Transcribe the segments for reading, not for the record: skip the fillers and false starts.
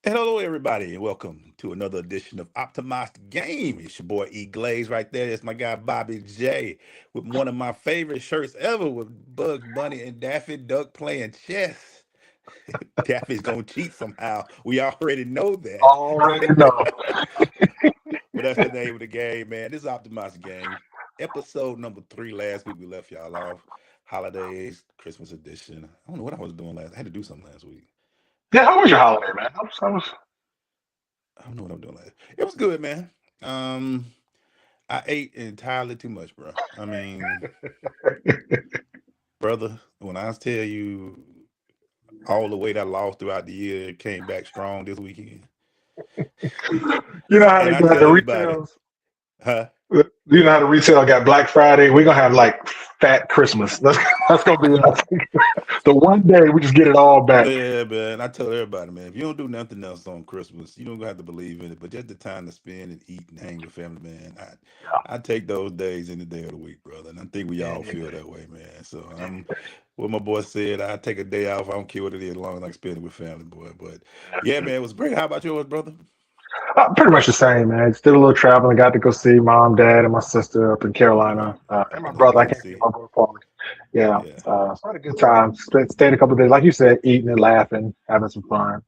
Hello, everybody, and welcome to another edition of Optimized Game. It's your boy EGlaze right there. It's my guy Bobby J with one of my favorite shirts ever with Bugs Bunny and Daffy Duck playing chess. Daffy's gonna cheat somehow. We already know that. Already know. But that's the name of the game, man. This is Optimized Game. Episode number 3. Last week we left y'all off. Holidays, Christmas edition. I don't know what I was doing last. I had to do something last week. Yeah, how was your holiday, man? How was... I don't know what I'm doing last. It was good, man. Um, I ate entirely too much, bro. I mean, brother, when I tell you all the weight I lost throughout the year came back strong this weekend, You know how and they I got tell the everybody, retails? huh? You know how the retail got Black Friday? We're gonna have like fat Christmas. That's gonna be us. The one day we just get it all back. Yeah, man. I tell everybody, man, if you don't do nothing else on Christmas, you don't have to believe in it. But just the time to spend and eat and hang with family, man. I take those days any day of the week, brother. And I think we Yeah, all any feel day. that way, man. So I'm what my boy said, I take a day off. I don't care what it is, as long as I can spend it with family, boy. But yeah, man, it was great. How about yours, brother? Pretty much the same, man. Just did a little traveling. Got to go see mom, dad, and my sister up in Oh, Carolina, and my oh, that's brother. I good to can't see see. my brother Paulie. Yeah, Yeah. so I had a good time. Stayed a couple of days, like you said, eating and laughing, having some fun.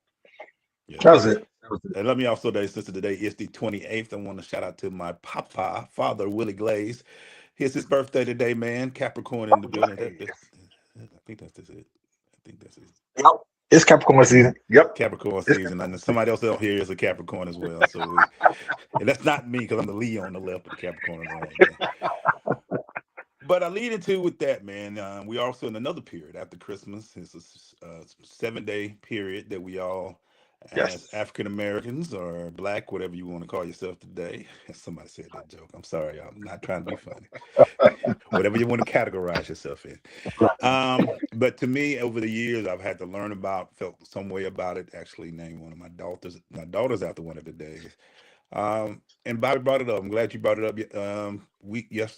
Yeah. That was it. That was it. And let me also say, since today is the 28th, I want to shout out to my papa, father, Willie Glaze. It's his birthday today, man. Capricorn in the building. Hey. I think that's it. I think that's it. Yep. It's Capricorn season. Yep. Capricorn It's season. And Capricorn then season. somebody else out here is a Capricorn as well. And that's not me because I'm the Leo on the left, but the Capricorn on the right, man. But I lead into with that, man. We also in another period after Christmas. It's a 7-day period that we all, as Yes. African Americans or Black, whatever you want to call yourself today. Somebody said that joke. I'm sorry, y'all. I'm not trying to be funny. Whatever you want to categorize yourself in. Right. But to me, over the years, I've had to learn about, felt some way about it. Actually, named one of my daughters. My daughter's after one of the days. And Bobby brought it up. I'm glad you brought it up.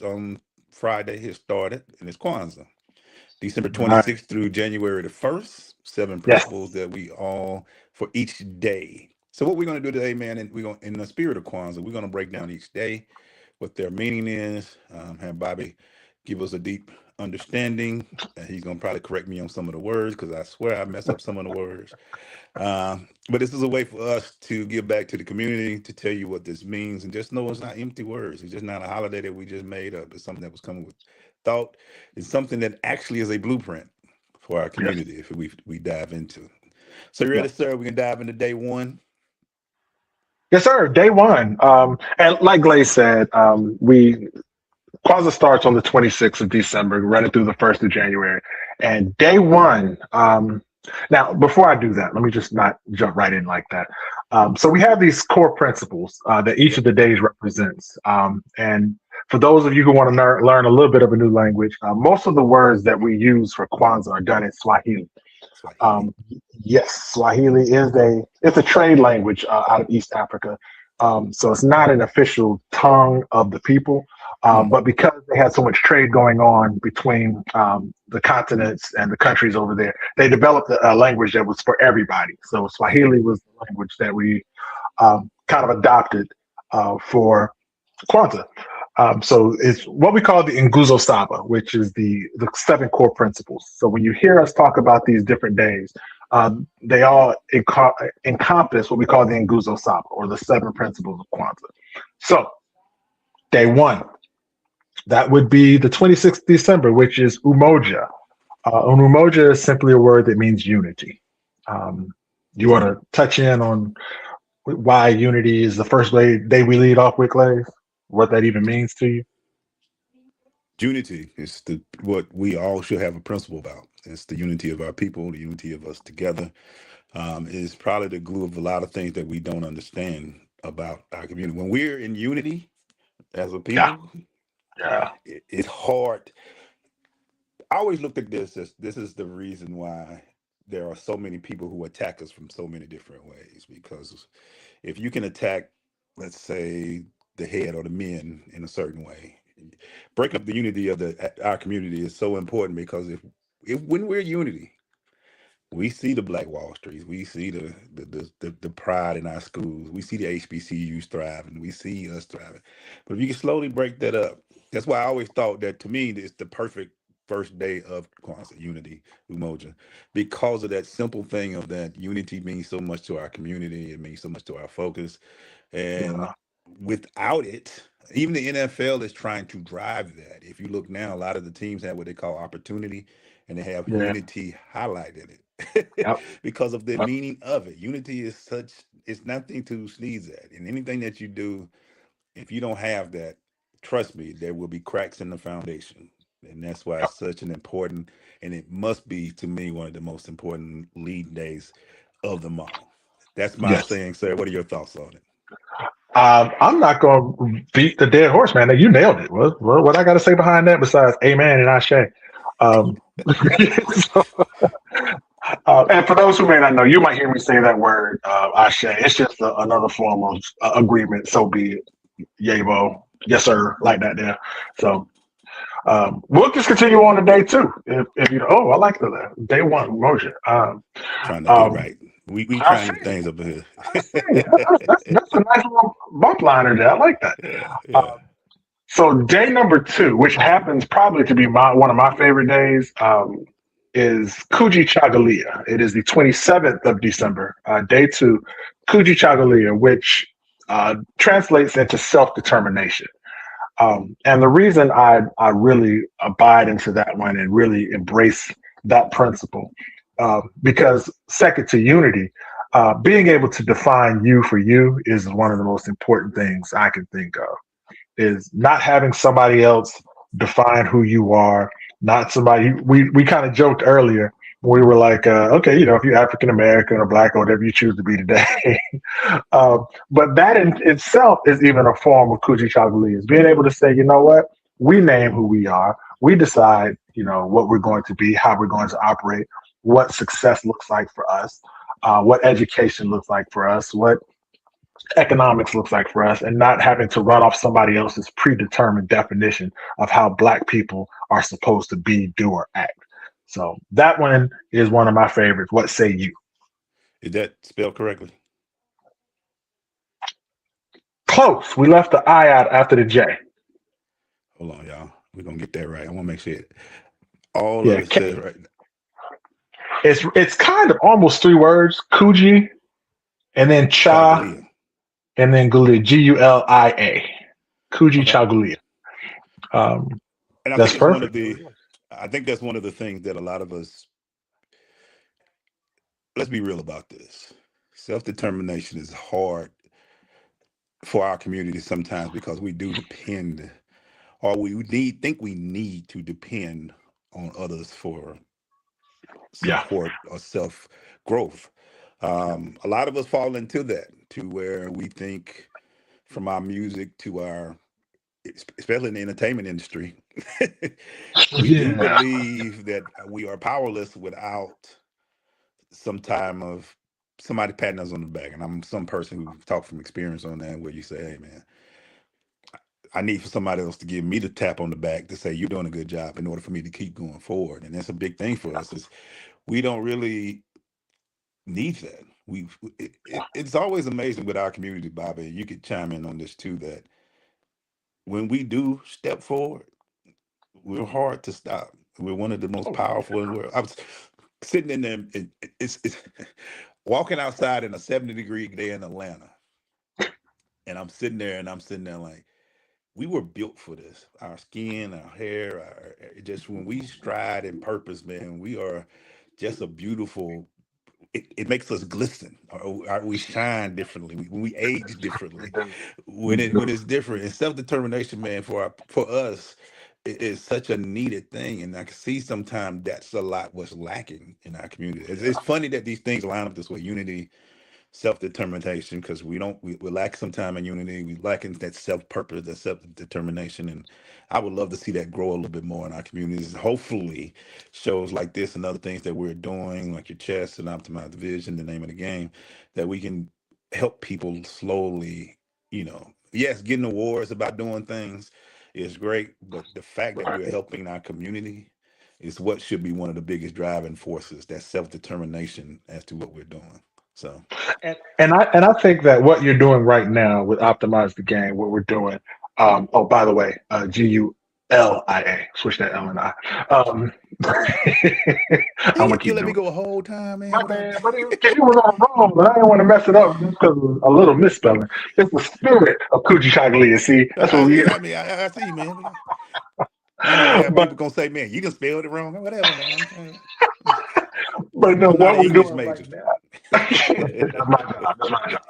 On Friday, it started, and it's Kwanzaa. December Right. 26th through January the 1st. 7 Yes. principles that we all for each day. So what we're going to do today, man, and we're going in the spirit of Kwanzaa, we're going to break down each day, what their meaning is. Have Bobby give us a deep understanding. And he's going to probably correct me on some of the words because I swear I mess up some of the words. But this is a way for us to give back to the community, to tell you what this means, and just know it's not empty words. It's just not a holiday that we just made up. It's something that was coming with thought. It's something that actually is a blueprint for our Yes. community if we dive into. So you ready, Yes. sir? We can dive into day one. Yes, sir. Day one. And like Glaze said, we Kwanzaa starts on the 26th of December, running through the 1st of January. And day one, now, before I do that, let me just not jump right in like that. So we have these core principles that each of Yep. the days represents. And for those of you who want to learn a little bit of a new language, most of the words that we use for Kwanzaa are done in Swahili. Swahili. Um, yes, Swahili is a trade language out of East Africa. So it's not an official tongue of the people, Mm. but because they had so much trade going on between the continents and the countries over there, they developed a language that was for everybody. So Okay. Swahili was the language that we kind of adopted for Kwanzaa. So it's what we call the Nguzo Saba, which is the 7 core principles. So when you hear us talk about these different days, they all encompass what we call the Nguzo Saba, or the 7 principles of Kwanzaa. So day one, that would be the 26th of December, which is Umoja. And Umoja is simply a word that means unity. Um, you want to touch in on why unity is the first day we lead off with, Clay? What that even means to you? Unity is what we all should have a principle about. It's the unity of our people, the unity of us together. Is probably the glue of a lot of things that we don't understand about our community. When we're in unity as a Yeah, people, yeah, it's hard. I always looked at this as this is the reason why there are so many people who attack us from so many different ways. Because if you can attack, let's say, the head or the men in a certain way, breaking up the unity of our community is so important because if when we're unity, We see the Black Wall Streets. We see the pride in our schools. We see the HBCUs thriving. We see us thriving. But if you can slowly break that up, that's why I always thought that to me it's the perfect first day of Kwanzaa unity, Umoja, because of that simple thing of that unity means so much to our community. It means so much to our focus, and Yeah. without it, even the NFL is trying to drive that. If you look now, a lot of the teams have what they call opportunity, and they have Yeah. unity highlighted it Yep. because of the Yep. meaning of it. Unity is such, it's nothing to sneeze at. And anything that you do, if you don't have that, trust me, there will be cracks in the foundation. And that's why Yep. it's such an important, and it must be to me one of the most important lead days of them all. That's my Yes. saying, sir. What are your thoughts on it? I'm not going to beat the dead horse, man. You nailed it. What I got to say behind that besides amen and ashe? Um, so, and for those who may not know, you might hear me say that word, ashe. It's just another form of agreement. So be it. Yabo. Yes, sir. Like that there. So we'll just continue on to day two. If you, oh, I like the day one motion. Trying to get Um, right. We I trying see. new things over here. I see. That's a nice little bump liner there. I like that. Yeah, Uh, yeah. So day number two, which happens probably to be one of my favorite days, is Kuji Chagalia. It is the 27th of December, day two, Kuji Chagalia, which translates into self-determination. And the reason I really abide into that one and really embrace that principle, because second to unity, being able to define you for you is one of the most important things I can think of, is not having somebody else define who you are, not somebody. We kind of joked earlier. We were like, okay, if you're African American or black or whatever you choose to be today. But that in itself is even a form of Kuji Chaguli, is being able to say, you know what, we name who we are. We decide, what we're going to be, how we're going to operate, what success looks like for us, what education looks like for us, what economics looks like for us, and not having to run off somebody else's predetermined definition of how black people are supposed to be, do, or act. So that one is one of my favorites. What say you? Is that spelled correctly? Close. We left the I out after the J. Hold on, y'all. We're gonna get that right. I want to make sure all of Yeah, it says right. it's kind of almost three words: Kuji, and then Cha, Chagalia. and then Gulia. Gulia. Kuji Okay. Chagulia. Um, And I that's think it's one of perfect. the. I think that's one of the things that a lot of us. Let's be real about this. Self determination is hard for our community sometimes because we do depend, or we need think we need to depend on others for Yeah. support or self growth. A lot of us fall into that, to where we think, from our music to our, especially in the entertainment industry, we do Yeah. believe that we are powerless without some time of somebody patting us on the back. And I'm some person who talked from experience on that, where you say, hey man, I need for somebody else to give me the tap on the back to say you're doing a good job in order for me to keep going forward. And that's a big thing for us, is we don't really need that. It's always amazing with our community, Bobby. You could chime in on this too, that when we do step forward, we're hard to stop. We're one of the most Oh, powerful in the world. I was sitting in there, it's walking outside in a 70-degree day in Atlanta, and I'm sitting there like, we were built for this. Our skin, our hair, just when we stride in purpose, man, we are just a beautiful. It makes us glisten, or we shine differently. When we age we differently, do. We when do. it's different. And self determination, man, for us, it is such a needed thing. And I can see sometimes that's a lot what's lacking in our community. It's funny that these things line up this way: unity, self-determination, because we lack some time in unity. We lack in that self-purpose, that self-determination. And I would love to see that grow a little bit more in our communities. Hopefully shows like this and other things that we're doing, like your chess and optimize the vision, the name of the game, that we can help people slowly, yes, getting awards about doing things is great, but the fact that we're helping our community is what should be one of the biggest driving forces. That self-determination as to what we're doing. So And I think that what you're doing right now with optimize the game, what we're doing. Oh, by the way, Gulia, switch that L and I. Um, dang I'm gonna it, you keep let me doing go it. a whole time, man. My What I man, but he was on a roll, but I didn't want to mess it up just because of a little misspelling. It's the spirit of Gulia. See, that's what we. I see, man. You know, we have But people gonna say, "Man, you just spelled it wrong," or whatever, man. I'm trying. but no, I'm not what an we're English doing right major. now. That's my job. That's my job.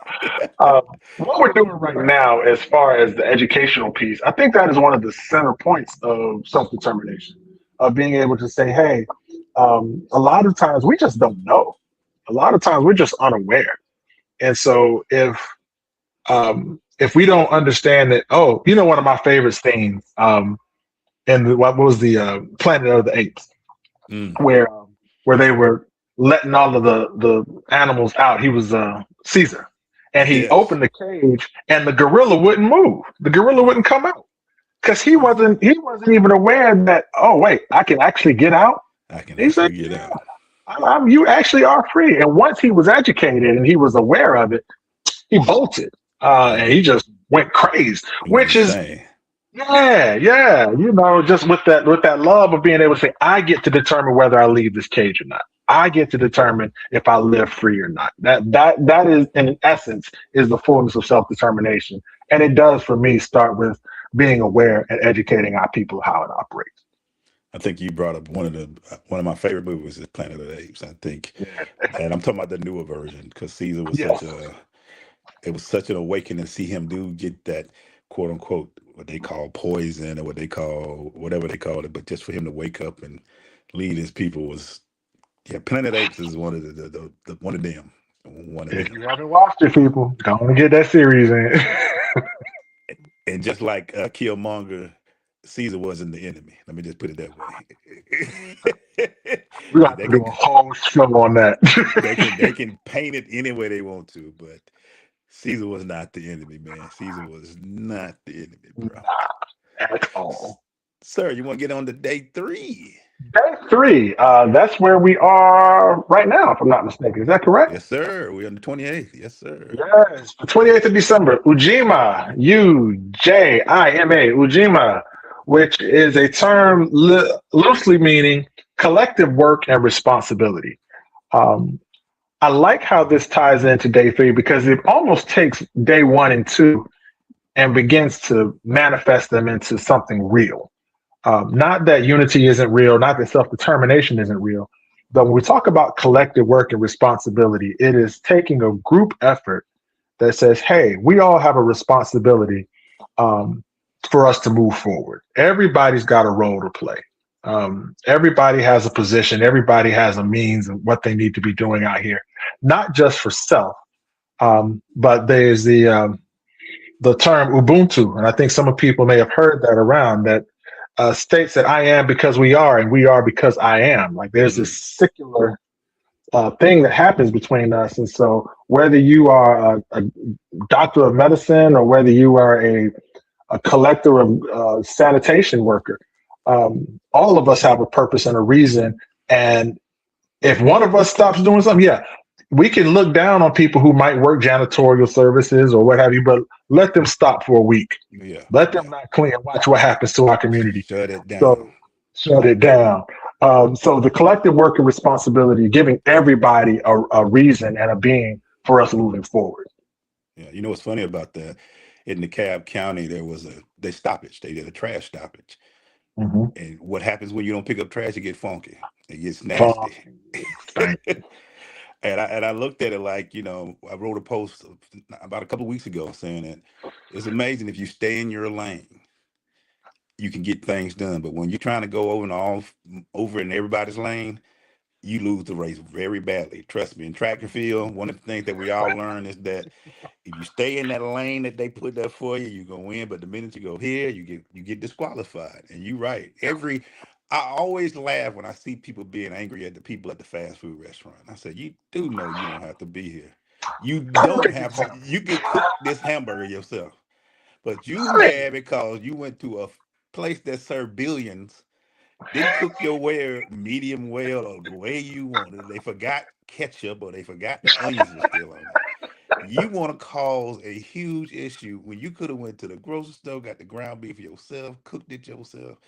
What we're doing right now, as far as the educational piece, I think that is one of the center points of self determination, of being able to say, hey, a lot of times we just don't know. A lot of times we're just unaware. And so if we don't understand that, oh, one of my favorite scenes, and what was the Planet of the Apes, Mm, where where they were letting all of the animals out. He was Caesar, and he yes. opened the cage, and the gorilla wouldn't move. The gorilla Right. wouldn't come out because he Right. wasn't even aware that. Oh wait, I can actually get out. I can He said, actually get "Yeah, out. you actually are free." And once he was educated and he was aware of it, he bolted, Yeah. and he just went crazy, It went which is insane. yeah, yeah. Just with that love of being able to say, I get to determine whether I leave this cage or not. I get to determine if I live free or not. That is in essence is the fullness of self-determination. And it does for me start with being aware and educating our people how it operates. I think you brought up one of my favorite movies is Planet of the Apes. I think, Yeah. and I'm talking about the newer version because Caesar was such Yes. a it was such an awakening to see him do get that quote unquote what they call poison or what they call whatever they call it, but just for him to wake up and lead his people was yeah. Planet of the Apes is one of the one of If them. you haven't watched it, people, go and get that series in. And just like Killmonger, Caesar wasn't the enemy. Let me just put it that way. We And got to do a whole show on that. they can paint it any way they want to, but Caesar was not the enemy, man. Caesar was not the enemy, bro. At all. Sir, you want to get on to day three? Day three. That's where we are right now, if I'm not mistaken. Is that correct? Yes, sir. We're on the 28th. Yes, sir. Yes, the 28th of December. Ujima, Ujima, Ujima, which is a term loosely meaning collective work and responsibility. Um, I like how this ties into day three because it almost takes day one and two and begins to manifest them into something real. Not that unity isn't real, not that self determination isn't real, but when we talk about collective work and responsibility, it is taking a group effort that says, hey, we all have a responsibility um, for us to move forward. Everybody's got a role to play. Everybody has a position, everybody has a means of what they need to be doing out here, not just for self, but there's the term Ubuntu, and I think some of people may have heard that around that states that I am because we are, and we are because I am. Like there's this Mm, secular thing that happens between us, and so whether you are a doctor of medicine or whether you are a collector of sanitation worker, all of us have a purpose and a reason. And if one of us stops doing something, yeah, we can look down on people who might work janitorial services or what have you, but let them stop for a week. yeah, Let them yeah. not clean and watch what happens to our community. Shut it down. So shut it down. So the collective work and responsibility, giving everybody a reason and a being for us moving forward. Yeah. You know what's funny about that? In DeKalb County, they stoppage. They did a trash stoppage. Mm-hmm. And what happens when you don't pick up trash? It gets funky. It gets nasty. Fucking thank And I looked at it like, I wrote a post about a couple of weeks ago saying that it's amazing if you stay in your lane, you can get things done. But when you're trying to go over in everybody's lane, you lose the race very badly. Trust me. In track and field, one of the things that we all learn is that if you stay in that lane that they put there for you, you're gonna win. But the minute you go here, you get disqualified. And you're right. I always laugh when I see people being angry at the people at the fast food restaurant. I said, you do know you don't have to be here. You don't have to. You can cook this hamburger yourself, but you I mean, mad because you went to a place that served billions Didn't cook your well medium well or the way you wanted. They forgot ketchup or they forgot the onions were still on it. You want to cause a huge issue when you could have went to the grocery store, got the ground beef yourself, cooked it yourself,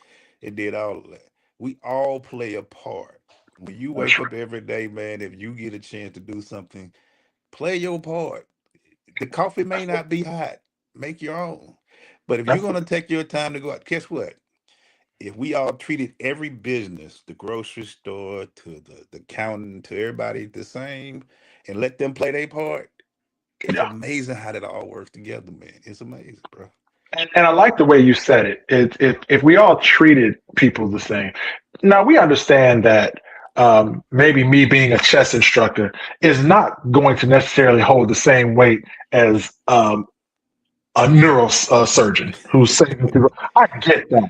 and did all of that. We all play a part. When you That's wake up every day, man, if you get a chance to do something, play your part. The coffee may not be hot. Make your own. But if you're that's gonna take your time to go out, guess what? If we all treated every business, the grocery store to the accountant to everybody the same and let them play their part, it's yeah. amazing how that all works together, man. It's amazing, bro. And I like the way you said it. If we all treated people the same, now we understand that maybe me being a chess instructor is not going to necessarily hold the same weight as a neurosurgeon who's saving people. I get that.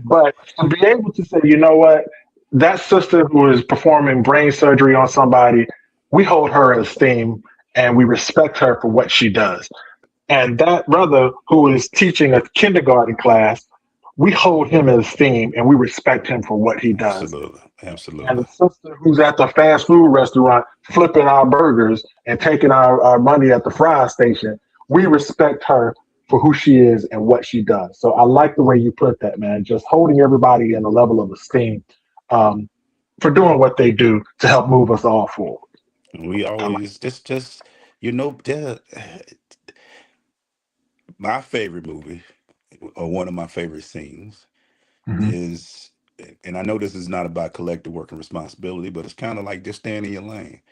But to be able to say, you know what, that sister who is performing brain surgery on somebody, we hold her in esteem and we respect her for what she does. And that brother who is teaching a kindergarten class, we hold him in esteem and we respect him for what he does. Absolutely. And Absolutely. the sister who's at the fast food restaurant flipping our burgers and taking our money at the fry station, we respect her for who she is and what she does. So I like the way you put that, man. Just holding everybody in a level of esteem um, for doing what they do to help move us all forward. We I like. always just my favorite movie or one of my favorite scenes Mhm. is, and I know this is not about collective work and responsibility, but it's kind of like just staying in your lane.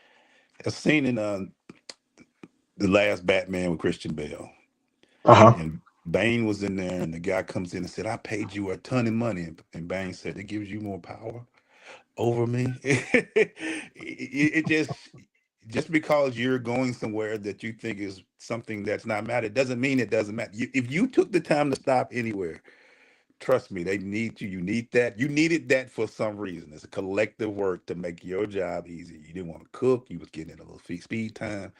A scene in the last Batman with Christian Bale, Uh-huh. and Bane was in there, and the guy comes in and said, "I paid you a ton of money," and Bane said, "It gives you more power over me." It just because you're going somewhere that you think is something that's not matter, it doesn't mean it doesn't matter. If you took the time to stop anywhere, trust me, they need you. You need that. You needed that for some reason. It's a collective work to make your job easy. You didn't want to cook. You was getting in a little speed time.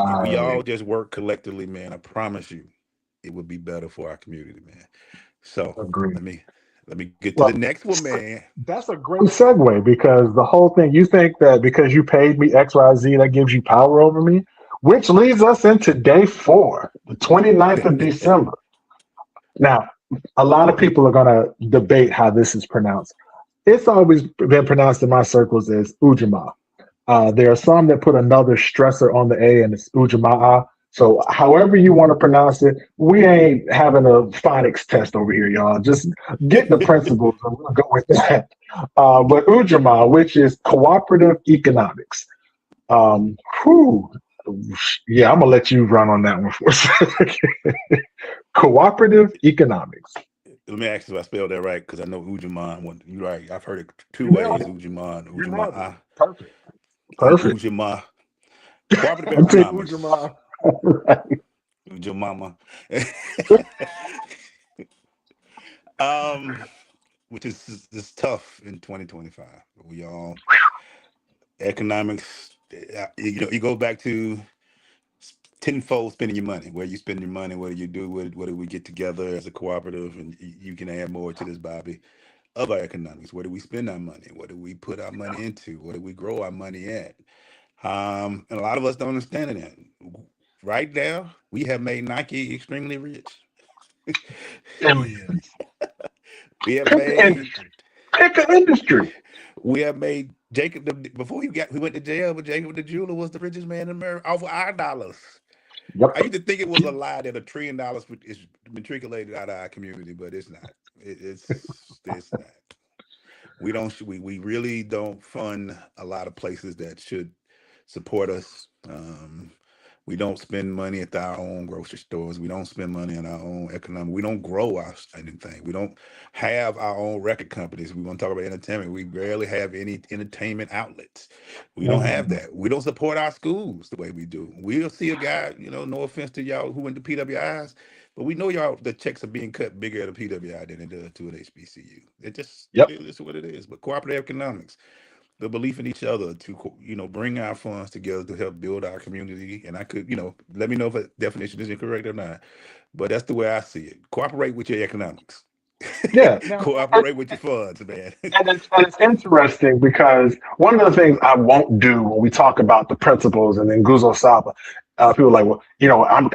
If we Right. all just work collectively, man, I promise you, it would be better for our community, man. So Agreed. let me let me get to the Well, next one, man. that's a great segue because the whole thing, you think that because you paid me XYZ, that gives you power over me, which leads us into day four, the 29th of December. Now, a lot of people are going to debate how this is pronounced. It's always been pronounced in my circles as Ujamaa. There are some that put another stressor on the A and it's Ujamaa. So, however you want to pronounce it, we ain't having a phonics test over here, y'all. Just get the principles and we'll go with that. But Ujamaa, which is cooperative economics. Whew, yeah, I'm gonna let you run on that one for a second. Cooperative economics. Let me ask you if I spelled that right because I know Ujaman. You right. I've heard it two You nailed ways. it. Ujaman, You nailed it. Ujamaa. Perfect. I'm Perfect. Ujama. Cooperative I'm Team economics. Ujamaa. Right. Ujamama. Which is tough in 2025. We all economics. You go back to tenfold spending your money. Where you spend your money, what do you do? What do we get together as a cooperative? And you can add more to this, Bobby. Of our economics, where do we spend our money? What do we put our money into? What do we grow our money at? And a lot of us don't understand it. Right now, we have made Nike extremely rich. Billions. we have Pick an made industry. Pick an industry. we have made Jacob before he went to jail, but Jacob the jeweler was the richest man in America off of our dollars. I Yep. used to think it was a lie that $1 trillion is matriculated out of our community, but it's not. It's not. We really don't fund a lot of places that should support us. We don't spend money at our own grocery stores. We don't spend money in our own economic. We don't grow our anything. We don't have our own record companies. We want to talk about entertainment. We rarely have any entertainment outlets. We don't have Mhm. that. We don't support our schools the way we do. We'll see a guy, no offense to y'all who went to PWIs, but we know y'all the checks are being cut bigger at a PWI than it does to an HBCU. Yep. It is what it is. But cooperative economics, the belief in each other to bring our funds together to help build our community. And I could, let me know if a definition is incorrect or not. But that's the way I see it. Cooperate with your economics. Yeah. Now, Cooperate with your funds, man. and it's interesting because one of the things I won't do when we talk about the principles and then Nguzo Saba, people are like, well,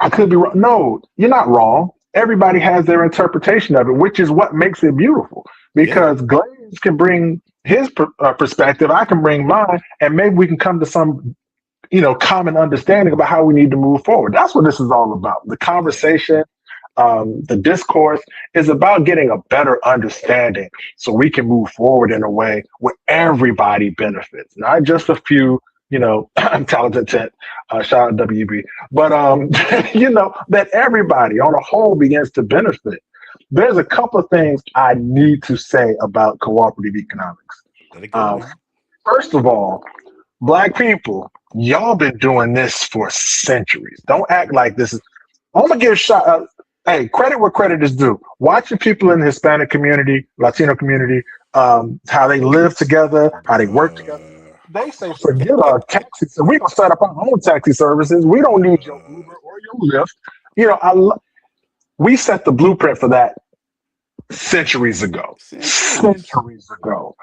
I could be wrong. No, you're not wrong. Everybody has their interpretation of it, which is what makes it beautiful. Yeah, Because Glaze can bring his perspective, I can bring mine, and maybe we can come to some common understanding about how we need to move forward. That's what this is all about. The yeah, conversation, the discourse is about getting a better understanding so we can move forward in a way where everybody benefits, not just a few, talented, shout out WB, but, that everybody on a whole begins to benefit. There's a couple of things I need to say about cooperative economics. let it go, Uh, man. First of all, Black people, y'all been doing this for centuries. Don't act like this is. I'm gonna give a shot. Hey, credit where credit is due. Watching people in the Hispanic community, Latino community, how they live together, how they work together. Bruh, They say, forget our taxis, and we're gonna set up our own taxi services. We don't need your bruh. Uber or your Lyft. We set the blueprint for that centuries ago. Centuries. Centuries ago.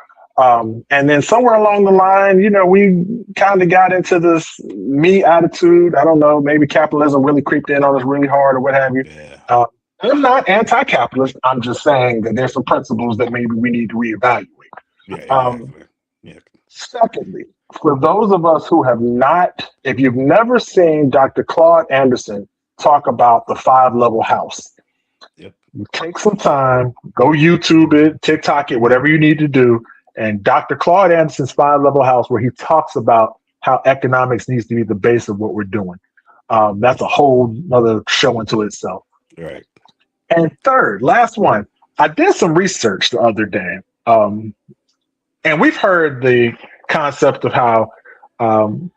And then somewhere along the line, we kind of got into this me attitude. I don't know, maybe capitalism really creeped in on us really hard or what have you. Yeah, Uh, I'm not anti-capitalist. I'm just saying that there's some principles that maybe we need to reevaluate. yeah, Um, exactly. Yeah, Secondly, for those of us who have not, if you've never seen Dr. Claude Anderson talk about the 5 level house, yep. take some time, go YouTube it, TikTok it, whatever you need to do. And Dr. Claude Anderson's 5 level house, where he talks about how economics needs to be the base of what we're doing. That's a whole other show into itself. Right. And third, last one, I did some research the other day, and we've heard the concept of how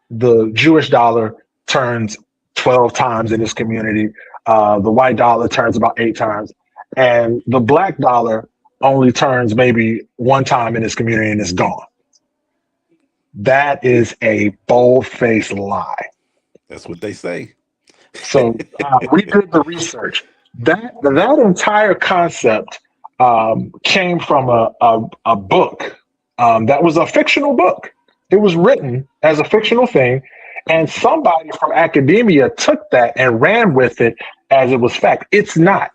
the Jewish dollar turns 12 times in this community. The white dollar turns about 8 times, and the black dollar only turns maybe one time in this community and it's gone. That is a bold faced lie. That's what they say. So we did the research. That entire concept came from a book that was a fictional book. It was written as a fictional thing, and somebody from academia took that and ran with it as it was fact. It's not.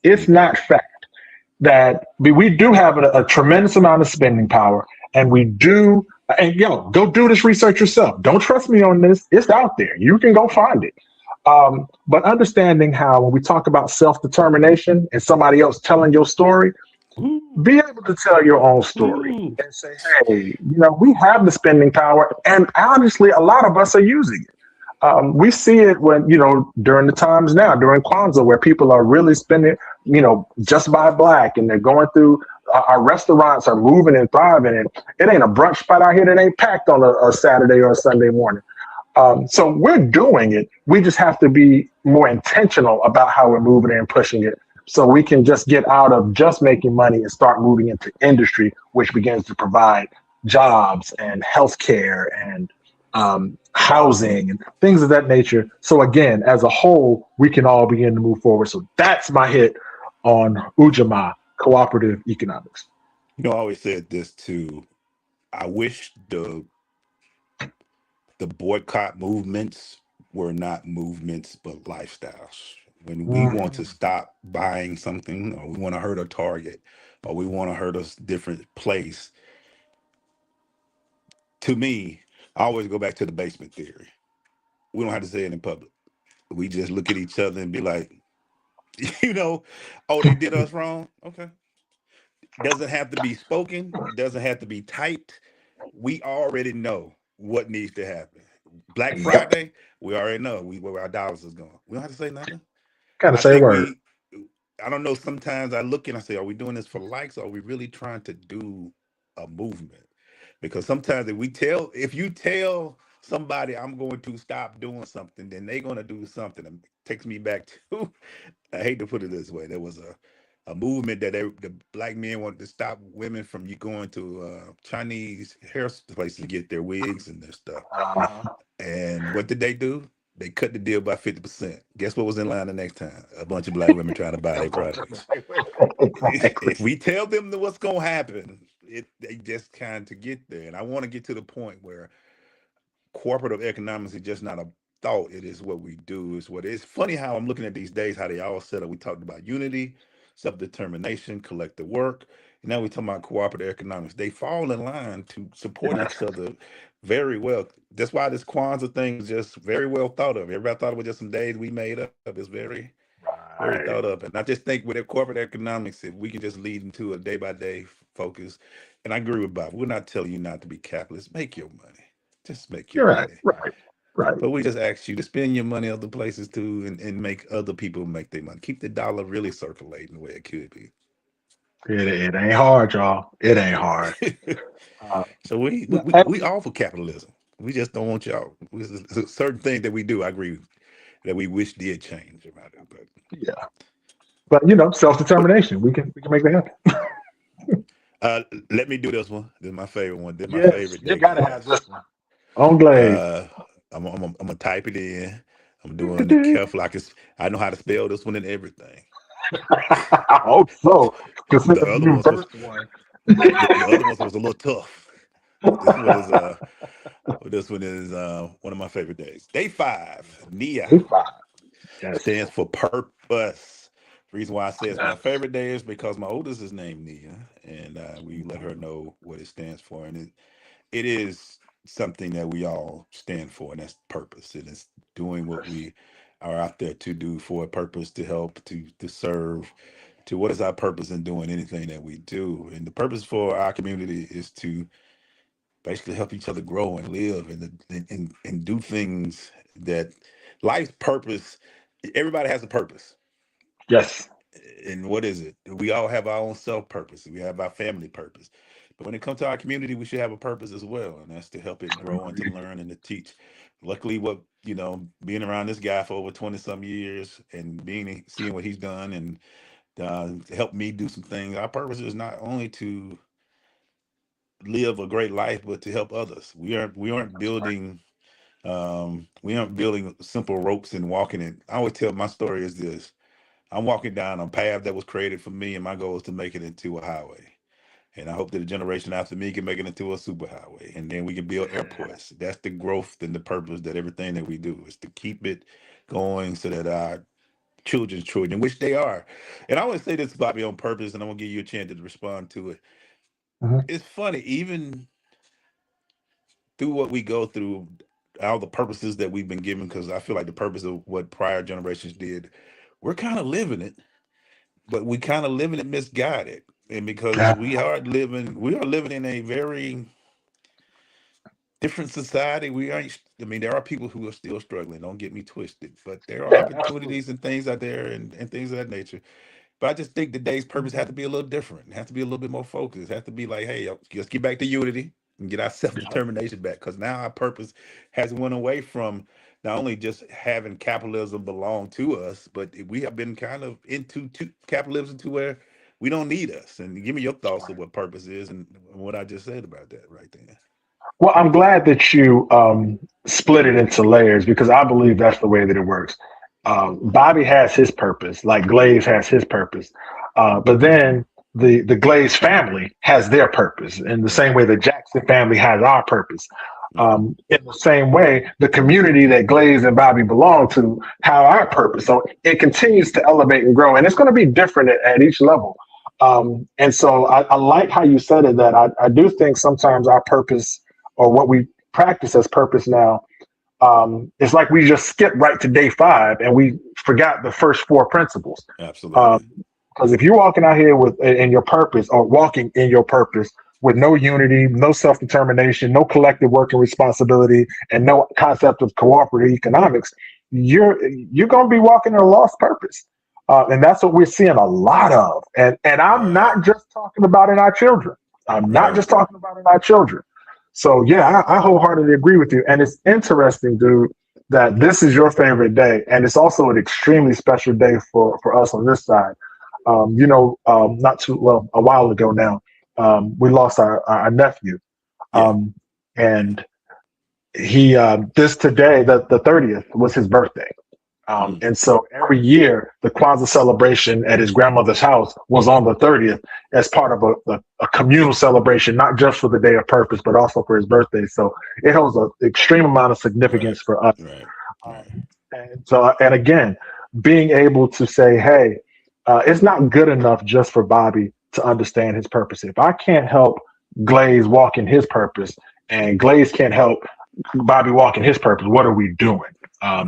It's Mhm. not fact. That we do have a tremendous amount of spending power, and we do. And go do this research yourself. Don't trust me on this. It's out there. You can go find it. But understanding how when we talk about self determination and somebody else telling your story, Ooh, be able to tell your own story ooh. and say, hey, we have the spending power, and honestly, a lot of us are using it. We see it when, during the times now, during Kwanzaa, where people are really spending, just buy black, and they're going through our restaurants are moving and thriving, and it ain't a brunch spot out here that ain't packed on a Saturday or a Sunday morning. So we're doing it. We just have to be more intentional about how we're moving it and pushing it. So we can just get out of just making money and start moving into industry, which begins to provide jobs and healthcare and housing and things of that nature. So again, as a whole, we can all begin to move forward. So that's my hit on Ujamaa, cooperative economics. I always said this too. I wish the boycott movements were not movements but lifestyles. When we want to Mhm. stop buying something, or we want to hurt a target, or we want to hurt a different place, to me, I always go back to the basement theory. We don't have to say it in public. We just look at each other and be like, you know, oh, they did us wrong. Okay. Doesn't have to be spoken, doesn't have to be typed. We already know what needs to happen. Black Yep. Friday, we already know where our dollars is going. We don't have to say nothing. Gotta I say a think word. I don't know, sometimes I look and I say, are we doing this for likes, or are we really trying to do a movement? Because sometimes if you tell somebody I'm going to stop doing something, then they're going to do something. It takes me back to, I hate to put it this way, there was a movement that the black men wanted to stop women from you going to Chinese hair places to get their wigs and their stuff. Uh-huh. And what did they do? They cut the deal by 50%. Guess what was in line the next time? A bunch of black women trying to buy their products. Exactly. If we tell them that what's going to happen, they just kind of get there. And I want to get to the point where cooperative economics is just not a thought. It is what we do. It's what it is. Funny how I'm looking at these days, how they all set up. We talked about unity, self-determination, collective work. And now we're talking about cooperative economics. They fall in line to support each Yes. other very well. That's why this Kwanzaa thing is just very well thought of. Everybody thought it was just some days we made up. It's very thought Right. of. And I just think with their corporate economics, if we can just lead into a day by day focus, and I agree with Bob, we're not telling you not to be capitalist. Make your money. Just make your You're right. money. Right. Right. But we just ask you to spend your money other places too and make other people make their money. Keep the dollar really circulating the way it could be. It ain't hard, y'all. It ain't hard. Uh, So we, we, we and we all for capitalism. We just don't want y'all. Certain things that we do, I agree, that we wish did change about it. yeah, but self But determination. We can make that happen. let me do this one. This is my favorite one. This is my Yes, favorite you day gotta have glaze. this one on glaze. Uh, I'm gonna type it in. I'm doing it careful. I know how to spell this one and everything. I hope so, The considering other you ones was versed one. the other ones was a little tough. This one is one of my favorite days. Day 5, Nia, Day five. Yes. stands for purpose. The reason why I say it's my Yes. favorite day is because my oldest is named Nia, and we let her know what it stands for, and it is something that we all stand for, and that's purpose. It is doing what we are out there to do for a purpose, to help, to serve, to what is our purpose in doing anything that we do. And the purpose for our community is to basically help each other grow and live and do things that life's purpose. Everybody has a purpose. Yes. And what is it? We all have our own self purpose. We have our family purpose. But when it comes to our community, we should have a purpose as well. And that's to help it grow and to Agreed. learn and to teach. Luckily, being around this guy for over 20 some years and seeing what he's done and help me do some things. Our purpose is not only to live a great life, but to help others. That's right. We aren't building simple ropes and walking it. I always tell my story is this. I'm walking down a path that was created for me, and my goal is to make it into a highway. And I hope that the generation after me can make it into a superhighway. And then we can build airports. That's the growth and the purpose that everything that we do is to keep it going so that our children's children, which they are. And I always say this, Bobby, on purpose, and I'm gonna give you a chance to respond to it. Mhm. It's funny, even through what we go through, all the purposes that we've been given, because I feel like the purpose of what prior generations did, we're kind of living it, but we kind of living it misguided. And because Yeah. we are living in a very different society. We aren't, I mean, there are people who are still struggling, don't get me twisted, but there are Yeah. Absolutely. opportunities and things out there and things of that nature. But I just think the day's purpose has to be a little different. It has to be a little bit more focused. It has to be like, hey, let's get back to unity and get our self Yeah. determination back. Because now our purpose has went away from not only just having capitalism belong to us, but we have been kind of into capitalism to where we don't need us. And give me your thoughts of what purpose is and what I just said about that right there. Well, I'm glad that you split it into layers because I believe that's the way that it works. Bobby has his purpose, like Glaze has his purpose, but then the Glaze family has their purpose in the Right. same way the Jackson family has our purpose. Right. In the same way, the community that Glaze and Bobby belong to have our purpose. So it continues to elevate and grow, and it's going to be different at each level. And so I like how you said it that I do think sometimes our purpose or what we practice as purpose now, it's like we just skip right to day 5 and we forgot the first 4 principles. Absolutely. Because if you're walking out here with in your purpose or walking in your purpose with no unity, no self determination, no collective work and responsibility, and no concept of cooperative economics, you're going to be walking in a lost purpose. And that's what we're seeing a lot of. And I'm Right. not just talking about in our children. I'm not Right. just talking about in our children. So yeah, I wholeheartedly agree with you. And it's interesting, dude, that this is your favorite day, and it's also an extremely special day for us on this side. Not too well a while ago now, we lost our nephew, Yeah. um, and he this today, the 30th was his birthday. Mm, And so every year, the Kwanzaa celebration at his grandmother's house was on the 30th as part of a communal celebration, not just for the day of purpose, but also for his birthday. So it holds an extreme amount of right, significance for us. right, right, And so, and again, being able to say, hey, it's not good enough just for Bobby to understand his purpose. If I can't help Glaze walk in his purpose and Glaze can't help Bobby walk in his purpose, what are we doing?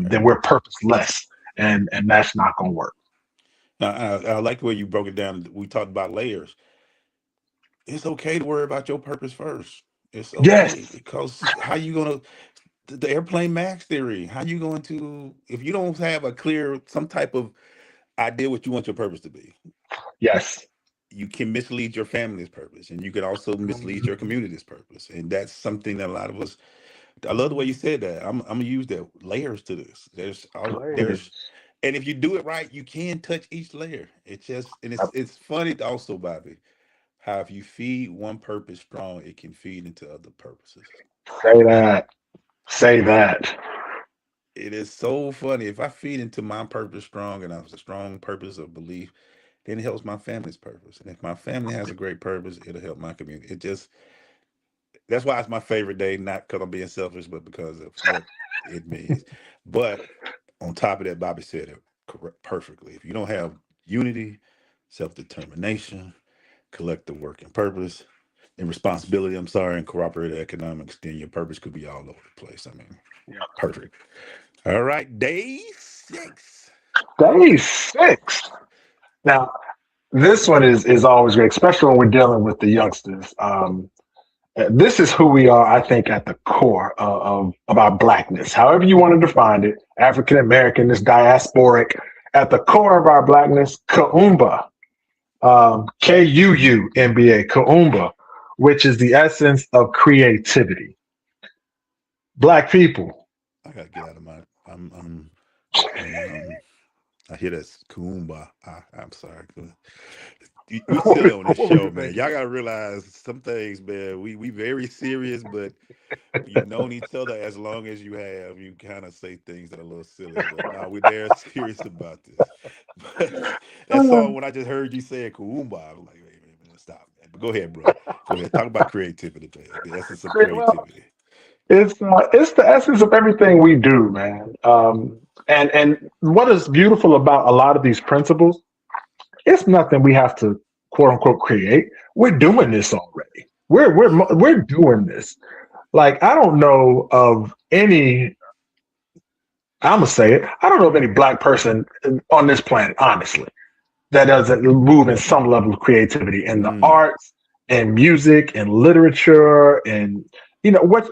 right. Then we're purposeless, and that's not going to work. Now, I like the way you broke it down. We talked about layers. It's okay to worry about your purpose first. It's okay Yes, because how you gonna the airplane max theory? How you going to if you don't have a clear some type of idea what you want your purpose to be? yes. You can mislead your family's purpose, and you can also mislead your Mhm. community's purpose, and that's something that a lot of us. I love the way you said that. I'm gonna use that layers to this. There's Layers. and if you do it right, you can touch each layer. It's just and it's funny also, Bobby, how if you feed one purpose strong, it can feed into other purposes. Say that. Say that. It is so funny. If I feed into my purpose strong and I have a strong purpose of belief, then it helps my family's purpose. And if my family has a great purpose, it'll help my community. It just that's why it's my favorite day, not because I'm being selfish, but because of what it means. But on top of that, Bobby said it correct perfectly. If you don't have unity, self-determination, collective work and purpose, and responsibility, I'm sorry, and cooperative economics, then your purpose could be all over the place. I mean, perfect. All right, day 6. Day six. Now, this one is always great, especially when we're dealing with the youngsters. This is who we are, I think, at the core of our blackness. However you want to define it, African American, this diasporic, at the core of our blackness, Kaumba, Kuumba, Kaumba, which is the essence of creativity. Black people. I gotta get out of my. Um. I hear that's Kumba. I'm sorry. We silly on this What were show, you man. thinking? Y'all gotta realize some things, man. We very serious, but you've known each other as long as you have. You kind of say things that are a little silly, but no, we're there serious about this. But that song, when I just heard you say it, Kumba, I was like, wait a minute, stop, man. But go ahead, bro. Go ahead. Talk about creativity, man. The essence of Well, creativity. it's the essence of everything we do, man. And what is beautiful about a lot of these principles, it's nothing we have to quote unquote create. We're doing this already. We're doing this. Like I don't know of any. I'm gonna say it. I don't know of any black person on this planet, honestly, that doesn't move in some level of creativity in the Mm, arts and music and literature and what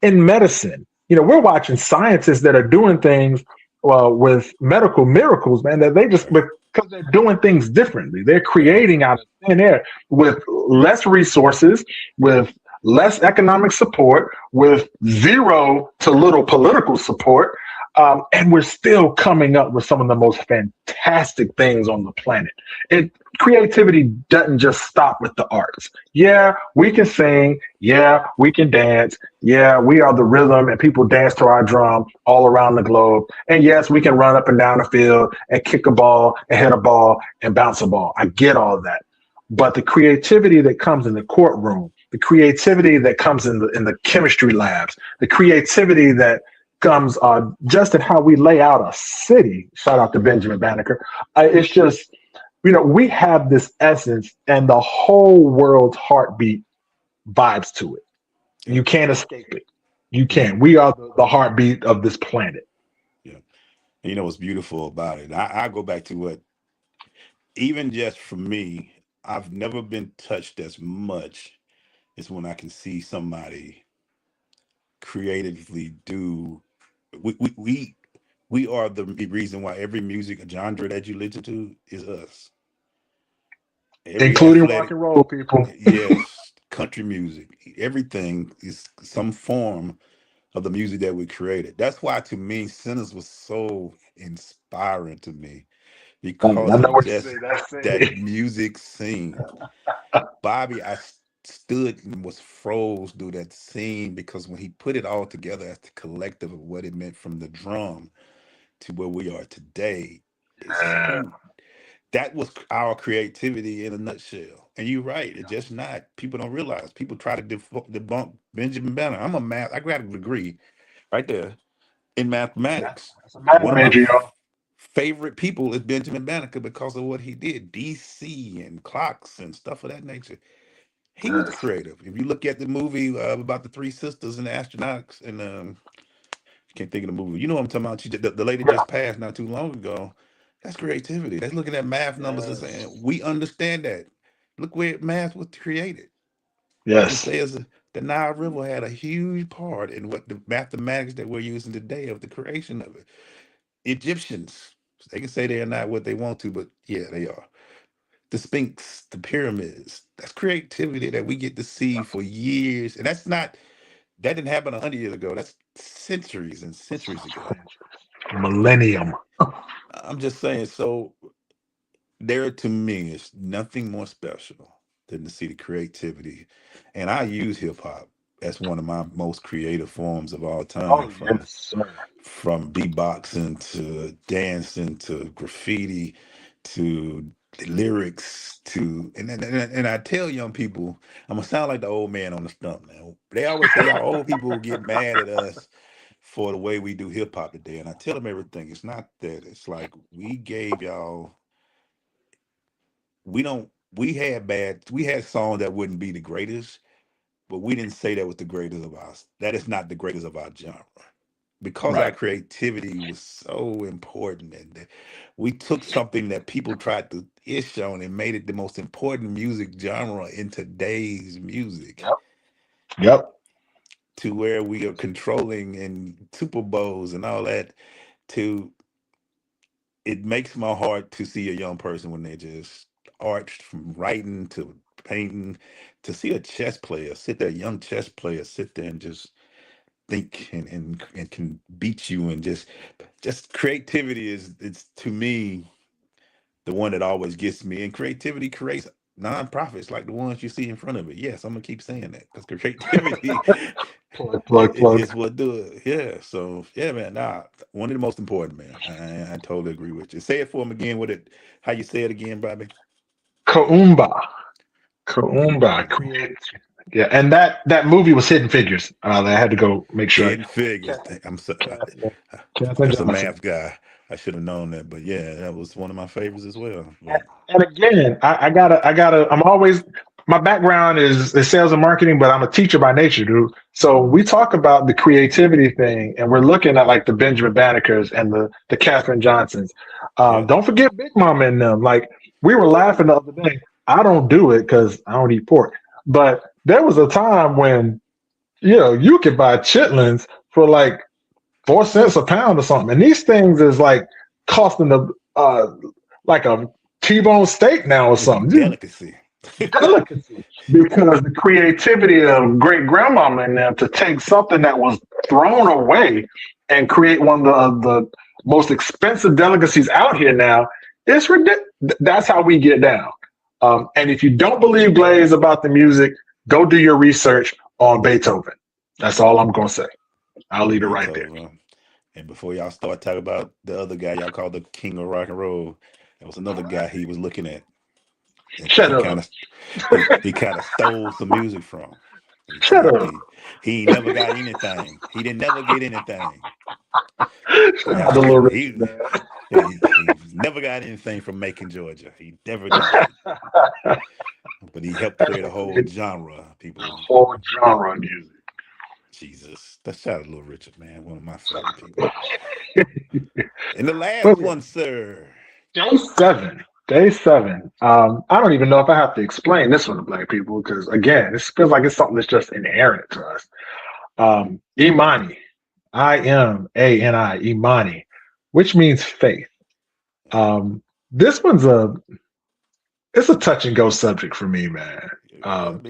in medicine. We're watching scientists that are doing things with medical miracles, man, that they just right. because they're doing things differently. They're Yeah. creating out of thin air with less resources, with less economic support, with zero to little political support. And we're still coming up with some of the most fantastic things on the planet. It Creativity doesn't just stop with the arts. Yeah, we can sing. Yeah, we can dance. Yeah, we are the rhythm, and people dance to our drum all around the globe. And yes, we can run up and down the field and kick a ball and hit a ball and bounce a ball. I get all that. But the creativity that comes in the courtroom, the creativity that comes in the chemistry labs, the creativity that comes just in how we lay out a city. Shout out to Benjamin Banneker. It's just, we have this essence, and the whole world's heartbeat vibes to it. Yeah. You can't escape it. You Yeah. can't. We are the heartbeat of this planet. Yeah. And you know what's beautiful about it? I go back to what even just for me, I've never been touched as much as when I can see somebody creatively do. We we we, we are the reason why every music genre that you listen to is us. Every Including rock athletic, and roll people. yes, country music, everything is some form of the music that we created. That's why to me, Sinners was so inspiring to me I because know of what you say. just That's that it. music scene. Bobby, stood and was froze through that scene because when he put it all together as the collective of what it meant from the drum to where we are today, is Yeah. who that was our creativity in a nutshell. And you're right, it's just not. People don't realize. People try to debunk Benjamin Banner. I got a degree right there in mathematics. That's a math One of my major, y'all. favorite people is Benjamin Banneker because of what he did, DC and clocks and stuff of that nature. He was the Yes. creative. If you look at the movie about the three sisters and the astronauts, and I can't think of the movie. You know what I'm talking about? The lady Yeah. just passed not too long ago. That's creativity. That's looking at math numbers and Yes. saying we understand that. Look where math was created. You can Yes. say as the Nile River had a huge part in what the mathematics that we're using today of the creation of it. Egyptians, they can say they're not what they want to, but yeah, they are. The Sphinx, the pyramids, that's creativity that we get to see for years. And that didn't happen 100 years ago. That's centuries and centuries ago. Millennium. I'm just saying, so there to me is nothing more special than to see the creativity. And I use hip hop as one of my most creative forms of all time, Oh from yes, sir. beatboxing to dancing to graffiti to lyrics to and I tell young people, I'm gonna sound like the old man on the stump now. They always say y'all old people get mad at us for the way we do hip hop today. And I tell them everything. It's not that. It's like we gave y'all we don't we had songs that wouldn't be the greatest, but we didn't say that was the greatest of us. That is not the greatest of our genre. Because our Right. creativity was so important, and that we took something that people tried to ish on and made it the most important music genre in today's music, Yep. Yep. to where we are controlling and Super Bowls and all that. To It makes my heart to see a young person when they just arched from writing to painting, to see a chess player sit there, a young chess player sit there and just think and can beat you, and just creativity is, it's to me the one that always gets me. And creativity creates nonprofits like the ones you see in front of it. Yes, I'm gonna keep saying that because creativity Plug, plug, plug. is what do it. Yeah. So yeah, man. Nah, one of the most important, man. I totally agree with you. Say it for him again. How you say it again, Bobby? Kaumba. Kaumba. Kaumba. Create. Yeah, and that movie was Hidden Figures. I had to go make sure. Hidden Figures. Cat, I'm so, Katherine as a Johnson. math guy, I should have known that. But yeah, that was one of my favorites as well. And, But and again, I'm always, my background is sales and marketing, but I'm a teacher by nature, dude. So we talk about the creativity thing, and we're looking at like the Benjamin Bannekers and the Katherine Johnsons. yeah, Don't forget Big Mama and them. Like we were laughing the other day. I don't do it because I don't eat pork, but there was a time when you could buy chitlins for like 4 cents a pound or something, and these things is like costing the like a T-bone steak now or it's a something. Just delicacy. delicacy. Because the creativity of great grandmama and them to take something that was thrown away and create one of the most expensive delicacies out here now, it's ridiculous. That's how we get down. And if you don't believe Blaze about the music, go do your research on Beethoven. That's all I'm going to say. I'll leave it right there. Beethoven. And before y'all start talking about the other guy y'all called the king of rock and roll, there was another guy he was looking at, and Shut he up. kind of he kind of stole some music from. He Shut said up. he never got anything. He didn't never get anything. Shout out to Little Richard, man. He never got anything from Macon, Georgia. He never did. But he helped create a whole genre. A People, whole genre of music. Jesus, that's shout out to Little Richard, man. One of my favorite people. And the But last yeah, one, sir. day seven. Day seven. I don't even know if I have to explain this one to black people because again, this feels like it's something that's just inherent to us. Imani. Imani, which means faith. This one's it's a touch and go subject for me, man. Yeah, Um,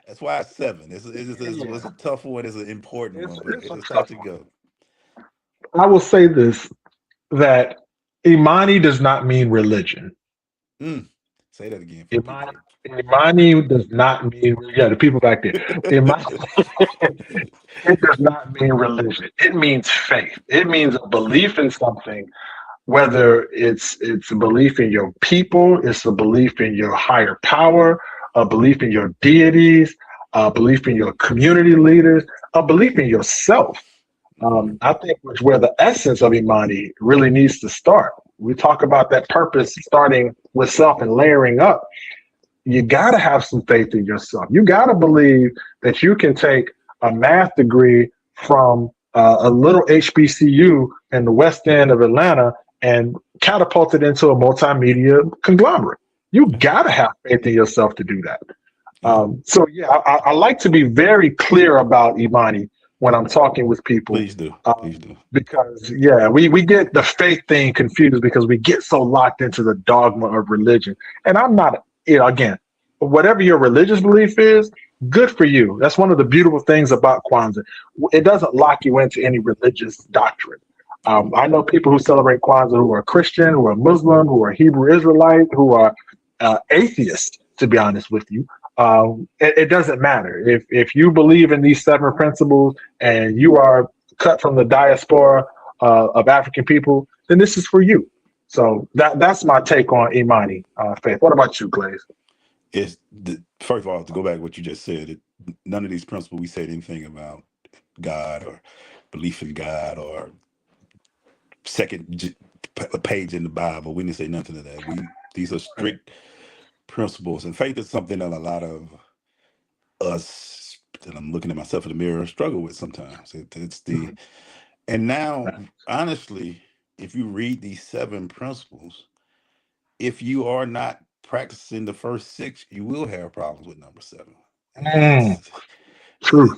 that's why it's seven. It's yeah, a tough one. It's an important one, but it's a it's tough touch and one. go. I will say this that Imani does not mean religion. Mm. Say that again for the people Imani, here. Imani does not mean, yeah, the people back there. Imani, it does not mean religion. It means faith. It means a belief in something, whether it's a belief in your people, it's a belief in your higher power, a belief in your deities, a belief in your community leaders, a belief in yourself. Mhm. I think which where the essence of Imani really needs to start. We talk about that purpose starting with self and layering up. You got to have some faith in yourself. You got to believe that you can take a math degree from a little HBCU in the West End of Atlanta and catapult it into a multimedia conglomerate. You Yeah, got to have faith in yourself to do that. yeah. So yeah, I like to be very clear about Imani when I'm talking with people, Please do. Please do. because yeah, we get the faith thing confused because we get so locked into the dogma of religion. And I'm not, again, whatever your religious belief is, good for you. That's one of the beautiful things about Kwanzaa. It doesn't lock you into any religious doctrine. I know people who celebrate Kwanzaa who are Christian, who are Muslim, who are Hebrew Israelite, who are atheist, to be honest with you. It doesn't matter if you believe in these seven principles and you are cut from the diaspora of African people, then this is for you. So that's my take on Imani faith. What about you, Glaze? First of all, to go back to what you just said, none of these principles we said anything about God or belief in God or page in the Bible. We didn't say nothing of that. These are strict principles, and faith is something that a lot of us, and I'm looking at myself in the mirror, struggle with sometimes. And now, honestly, if you read these seven principles, if you are not practicing the first six, you will have problems with number seven. Mm, It's true.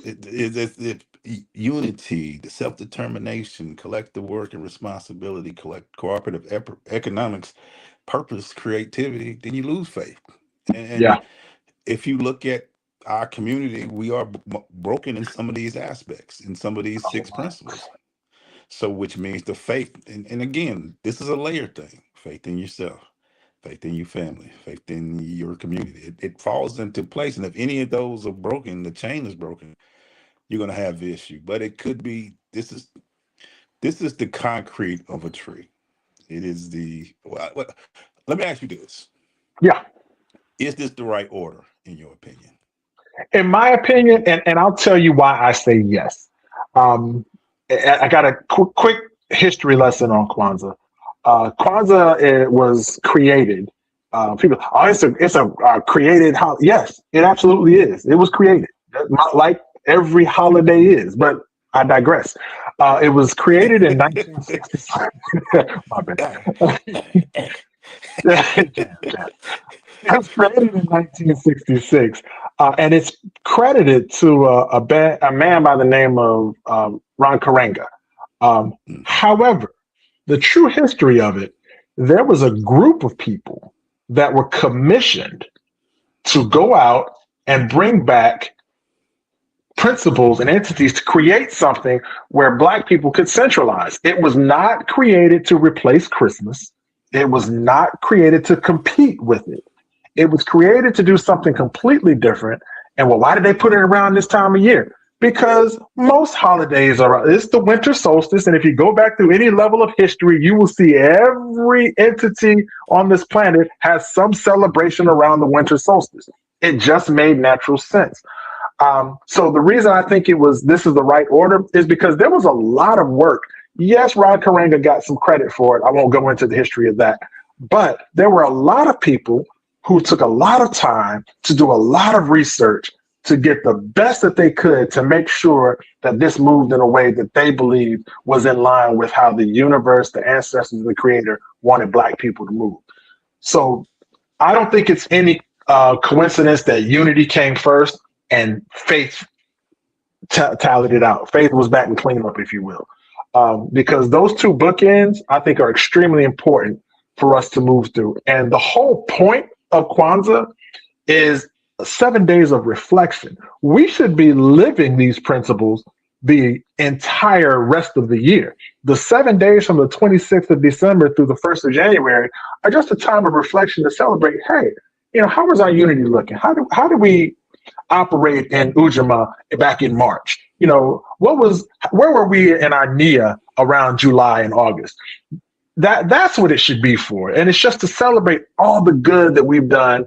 unity, the self-determination, collective work and responsibility, cooperative economics, purpose, creativity. Then you lose faith. And Yeah. if you look at our community, we are broken in some of these aspects, in some of these Oh six my. principles. So, which means the faith, and again, this is a layered thing: faith in yourself, faith in your family, faith in your community. It falls into place, and if any of those are broken, the chain is broken. You're going to have the issue. But it could be this is the concrete of a tree. It is let me ask you this: Yeah. is this the right order in your opinion? In my opinion, and I'll tell you why I say yes. Um, I got a quick history lesson on Kwanzaa. Kwanzaa was created. People, oh, it's a created. Yes, it absolutely is. It was created, like every holiday is. But I digress. It was created in 1966. My bad. It was created in 1966, and it's credited to a man by the name of Ron Karenga. However, the true history of it, there was a group of people that were commissioned to go out and bring back principles and entities to create something where Black people could centralize. It was not created to replace Christmas. It was not created to compete with it. It was created to do something completely different. And well, why did they put it around this time of year? Because most holidays it's the winter solstice. And if you go back through any level of history, you will see every entity on this planet has some celebration around the winter solstice. It just made natural sense. So the reason I think this is the right order is because there was a lot of work. Yes, Rod Karanga got some credit for it. I won't go into the history of that. But there were a lot of people who took a lot of time to do a lot of research to get the best that they could to make sure that this moved in a way that they believed was in line with how the universe, the ancestors, the creator wanted Black people to move. So I don't think it's any coincidence that unity came first and faith tallied it out. Faith was back in cleanup, if you will. Because those two bookends, I think, are extremely important for us to move through. And the whole point of Kwanzaa is 7 days of reflection. We should be living these principles the entire rest of the year. The 7 days from the 26th of December through the 1st of January are just a time of reflection to celebrate, hey, how was our unity looking? How do we operate in Ujima back in March? Where were we in our NIA around July and August? That's what it should be for. And it's just to celebrate all the good that we've done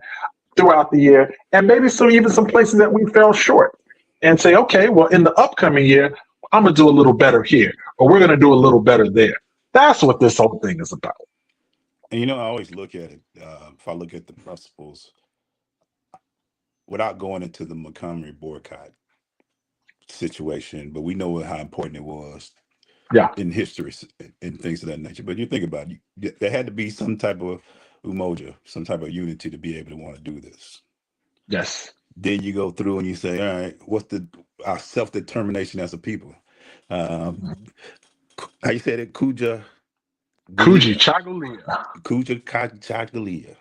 throughout the year, and maybe even some places that we fell short, and say, okay, well, in the upcoming year, I'm gonna do a little better here, or we're gonna do a little better there. That's what this whole thing is about. And I always look at it. If I look at the principles, without going into the Montgomery boycott situation, but we know how important it was Yeah. in history and things of that nature. But you think about it, there had to be some type of umoja, some type of unity to be able to want to do this. Yes. Then you go through and you say, all right, what's our self determination as a people? Um, how you said it, Kuja Kuji Galia, Chagalia. Chagalia.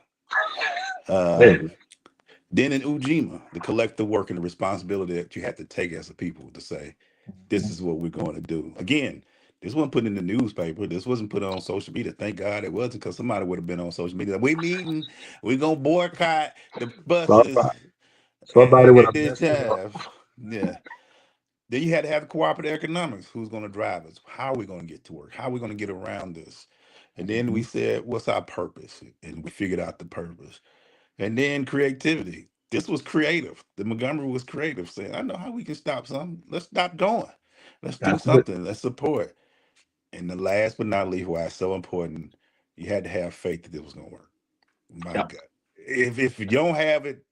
Hey. Then in Ujima, the collective work and the responsibility that you have to take as a people to say, this is what we're going to do. Again, this wasn't put in the newspaper. This wasn't put on social media. Thank God it wasn't, because somebody would have been on social media. We meeting. We're going to boycott the buses Somebody, somebody would at have this messed it up. time. Yeah. Then you had to have cooperative economics. Who's going to drive us? How are we going to get to work? How are we going to get around this? And then we Mhm. said, what's our purpose? And we figured out the purpose. And then creativity. This was creative. The Montgomery was creative, saying, I know how we can stop something. Let's stop going. Let's do That's it. something. Let's support. And the last but not least, why it's so important, you had to have faith that it was going to work. My Yep. God. If you don't have it,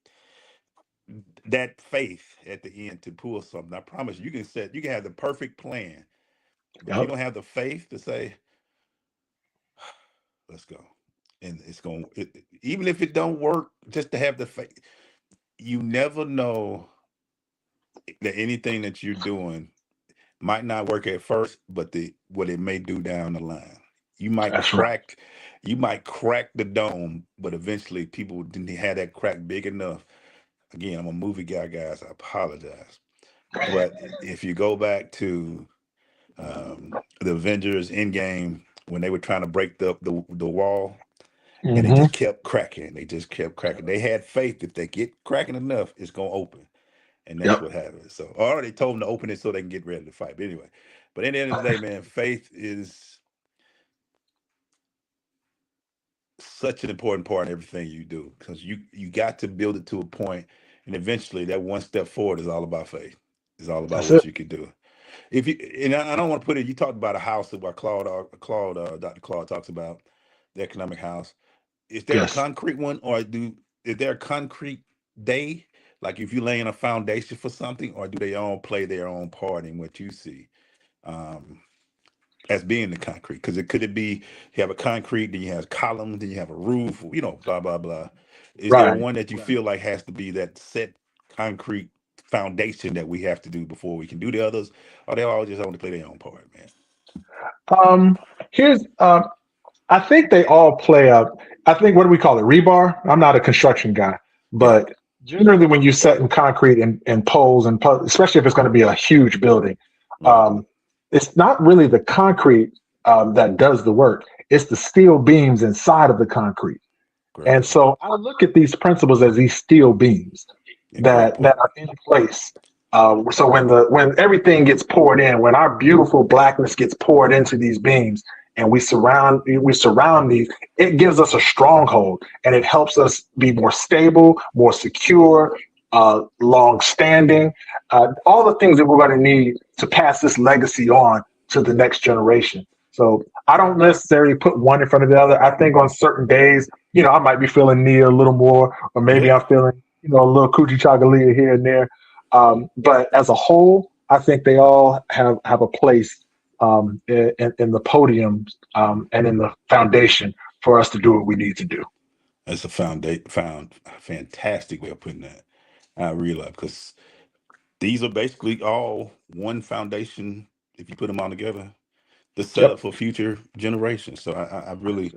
that faith at the end to pull something, I promise you can have the perfect plan. But if you Yep. don't have the faith to say, let's go. And it's going, even if it don't work, just to have the faith. You never know that anything that you're doing might not work at first, but what it may do down the line. You might That's right. crack, you might crack the dome, but eventually people didn't have that crack big enough. Again, I'm a movie guy, guys. I apologize. But if you go back to the Avengers Endgame, when they were trying to break the wall, and they Hmm. just kept cracking, they just kept cracking. They had faith if they get cracking enough, it's gonna open. And that's Yep. what happened. So, or they told them to open it so they can get ready to fight. But anyway, but at the end of the day, man, faith is such an important part in everything you do, because you got to build it to a point, and eventually that one step forward is all about faith. It's all about That's it. what you can do. If you and I don't want to put it. You talked about a house that Dr. Claude talks about the economic house. Is there a Yes. concrete one, or is there a concrete day? Like if you laying a foundation for something, or do they all play their own part in what you see um, as being the concrete? Because it be you have a concrete, then you have columns, then you have a roof, blah blah blah. Is there Right. one that you feel like has to be that set concrete foundation that we have to do before we can do the others, or they all just only play their own part, man? Um, here's I think they all play up. I think, what do we call it? Rebar. I'm not a construction guy, Yeah, but generally when you set in concrete and poles especially if it's going to be a huge building, right. um, it's not really the concrete that does the work. It's the steel beams inside of the concrete. Great And point. so I look at these principles as these steel beams Yeah, great that point. are in place. So when everything gets poured in, when our beautiful blackness gets poured into these beams, and we surround these, it gives us a stronghold, and it helps us be more stable, more secure, long standing, all the things that we're going to need to pass this legacy on to the next generation. So I don't necessarily put one in front of the other. I think on certain days, I might be feeling Nia a little more, or maybe Yeah, I'm feeling, a little Coochie Chagalia here and there. But as a whole, I think they all have a place in the podium and in the foundation for us to do what we need to do. that's a found fantastic way of putting that. I realize because these are basically all one foundation. If you put them all together, the setup Yep. for future generations. So I really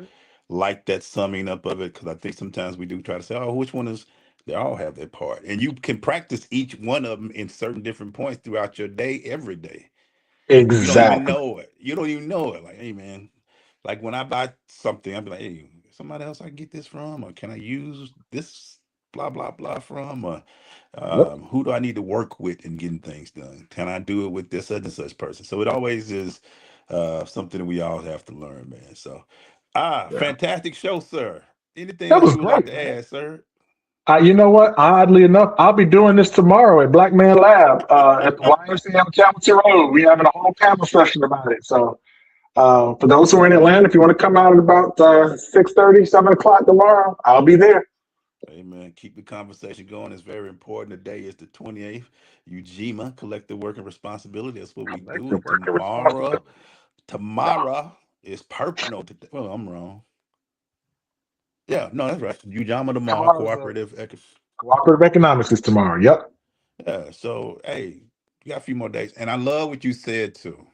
like that summing up of it, because I think sometimes we do try to say, oh, which one is? They all have their part, and you can practice each one of them in certain different points throughout your day, every day. You don't even Exactly. know it. You don't even know it. Like, hey, man, like when I buy something, I'll be like, hey, somebody else I can get this from, or can I use this? blah blah blah from, or Yep. who do I need to work with in getting things done? Can I do it with this such and such person? So it always is something that we all have to learn, man. So, Yeah. fantastic show, sir. Anything That else was you would like great, to man. add, sir? You know what? Oddly enough, I'll be doing this tomorrow at Black Man Lab at the YMCA on Campbellton Road. We're having a whole panel session about it. So for those who are in Atlanta, if you want to come out at about 6:30, 7 o'clock tomorrow, I'll be there. Hey man, keep the conversation going. It's very important. Today is the 28th. Ujima, collective working responsibility. That's what we do. Collective And work and tomorrow, responsibility. Yeah. tomorrow is purpose. No, well, I'm wrong. Yeah, no, that's right. Ujama tomorrow, Tomorrow's cooperative. cooperative economics is tomorrow. Yep. Yeah, so hey, you got a few more days. And I love what you said too.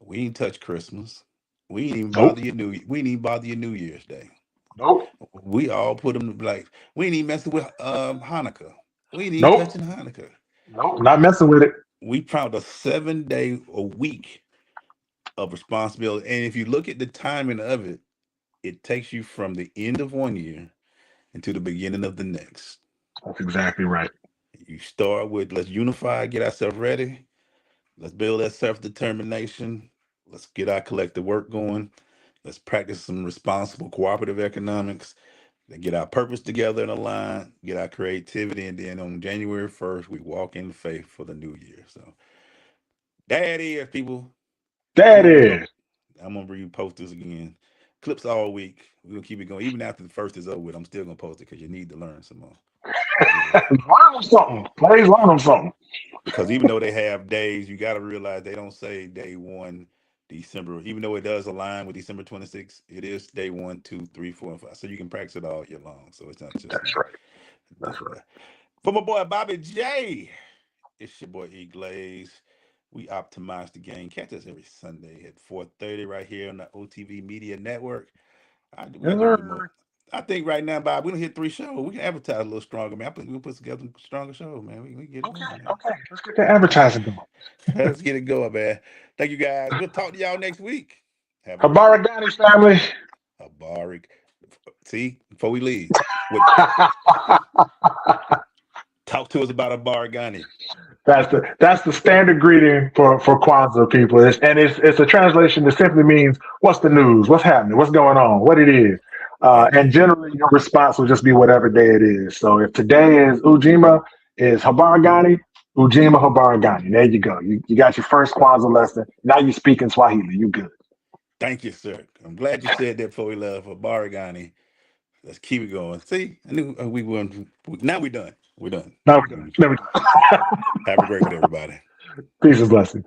We ain't touch Christmas. We ain't even Nope. bother your we ain't even bother your New Year's Day. Nope. We all put them like we ain't even messing with Hanukkah. We ain't even Nope. touching Hanukkah. Nope. Not messing with it. We found a 7 day a week of responsibility. And if you look at the timing of it, it takes you from the end of one year into the beginning of the next. That's exactly right. You start with let's unify, get ourselves ready. Let's build that self determination. Let's get our collective work going. Let's practice some responsible cooperative economics. Then get our purpose together in a line, get our creativity, and then on January 1st, we walk in faith for the new year. So that is, people. I'm That gonna is. repost this again. Clips all week. We're gonna keep it going. Even after the first is over with, I'm still gonna post it because you need to learn some more. So yeah. Learn them something. Please learn them something. Because even though they have days, you gotta realize they don't say day one, December, even though it does align with December 26th, it is day 1, 2, 3, 4, and 5. So you can practice it all year long. So it's not just That's right. this That's right. for my boy Bobby J. It's your boy EGlaze. We optimize the game. Catch us every Sunday at 4:30 right here on the OTV Media Network. We Yes, gotta do a little more. sir. I think right now, Bob, we don't hit 3 shows. We can advertise a little stronger, man. I think we can put together a stronger show, man. We can get it Okay. done, man. Okay. Let's get that advertising going. Let's get it going, man. Thank you guys. We'll talk to y'all next week. Have a great one. Habaragani family. Habari. See, before we leave, what talk to us about a baragani. That's the standard greeting for Kwanzaa people. It's a translation that simply means what's the news, what's happening, what's going on, what it is. And Amen. generally your response will just be whatever day it is. So if today is Ujima, is Habaragani, Ujima Habaragani. There you go. You got your first Kwanzaa lesson. Now you speak in Swahili. You good. Thank you, sir. I'm glad you said that before we left for baragani. Let's keep it going. See, I knew we were. Now we're done. We're done. Now we're done. Now we're done. Have a great one, everybody. Peace and blessings.